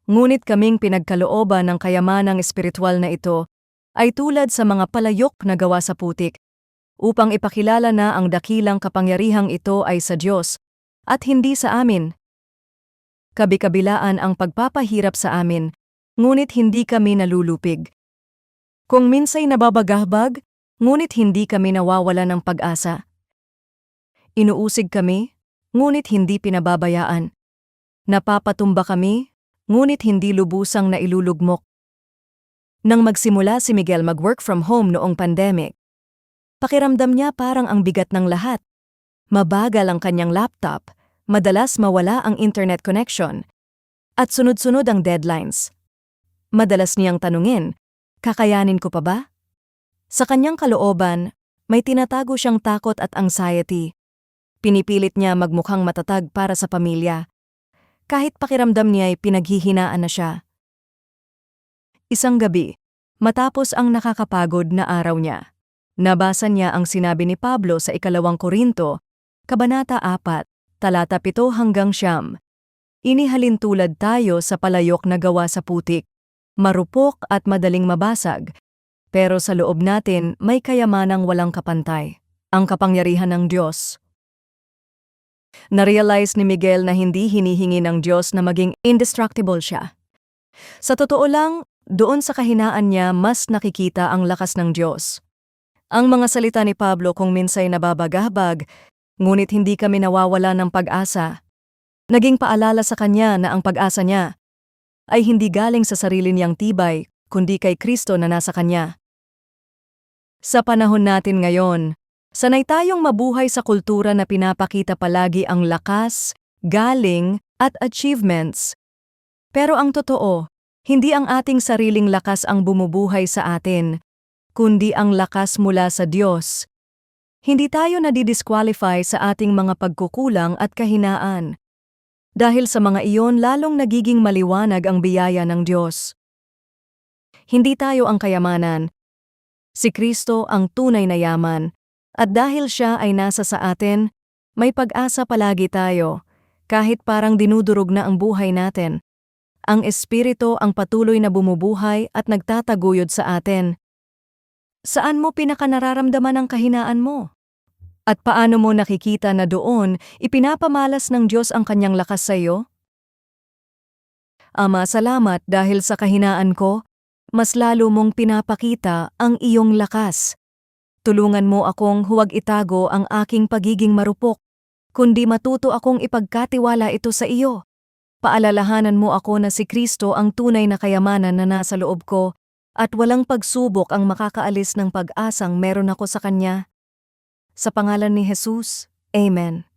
Ngunit kaming pinagkalooban ng kayamanang espiritual na ito ay tulad sa mga palayok na gawa sa putik, upang ipakilala na ang dakilang kapangyarihang ito ay sa Diyos at hindi sa amin. Kabi-kabilaan ang pagpapahirap sa amin, ngunit hindi kami nalulupig. Kung minsay nababagahbag, ngunit hindi kami nawawala ng pag-asa. Inuusig kami, ngunit hindi pinababayaan. Napapatumba kami, ngunit hindi lubusang nailulugmok. Nang magsimula si Miguel mag-work from home noong pandemic, pakiramdam niya parang ang bigat ng lahat. Mabagal ang kanyang laptop, madalas mawala ang internet connection, at sunod-sunod ang deadlines. Madalas niyang tanungin, kakayanin ko pa ba? Sa kanyang kalooban, may tinatago siyang takot at anxiety. Pinipilit niya magmukhang matatag para sa pamilya, kahit pakiramdam niya ay pinaghihinaan na siya. Isang gabi, matapos ang nakakapagod na araw niya, nabasa niya ang sinabi ni Pablo sa 2 Korinto, Kabanata 4, talata 7-9. Inihalin tulad tayo sa palayok na gawa sa putik, marupok at madaling mabasag, pero sa loob natin may kayamanang walang kapantay, ang kapangyarihan ng Diyos. Narealize ni Miguel na hindi hinihingi ng Diyos na maging indestructible siya. Sa totoo lang, doon sa kahinaan niya mas nakikita ang lakas ng Diyos. Ang mga salita ni Pablo kung minsay nababagahbag, ngunit hindi kami nawawala ng pag-asa. Naging paalala sa kanya na ang pag-asa niya ay hindi galing sa sarili niyang tibay, kundi kay Kristo na nasa kanya. Sa panahon natin ngayon, sanay tayong mabuhay sa kultura na pinapakita palagi ang lakas, galing, at achievements. Pero ang totoo, hindi ang ating sariling lakas ang bumubuhay sa atin, kundi ang lakas mula sa Diyos. Hindi tayo nadidisqualify sa ating mga pagkukulang at kahinaan. Dahil sa mga iyon lalong nagiging maliwanag ang biyaya ng Diyos. Hindi tayo ang kayamanan. Si Kristo ang tunay na yaman. At dahil siya ay nasa sa atin, may pag-asa palagi tayo, kahit parang dinudurog na ang buhay natin. Ang Espiritu ang patuloy na bumubuhay at nagtataguyod sa atin. Saan mo pinakanararamdaman ang kahinaan mo? At paano mo nakikita na doon ipinapamalas ng Diyos ang kanyang lakas sa iyo? Ama, salamat dahil sa kahinaan ko, mas lalo mong pinapakita ang iyong lakas. Tulungan mo akong huwag itago ang aking pagiging marupok, kundi matuto akong ipagkatiwala ito sa iyo. Paalalahanan mo ako na si Kristo ang tunay na kayamanan na nasa loob ko at walang pagsubok ang makakaalis ng pag-asang meron ako sa Kanya. Sa pangalan ni Jesus, Amen.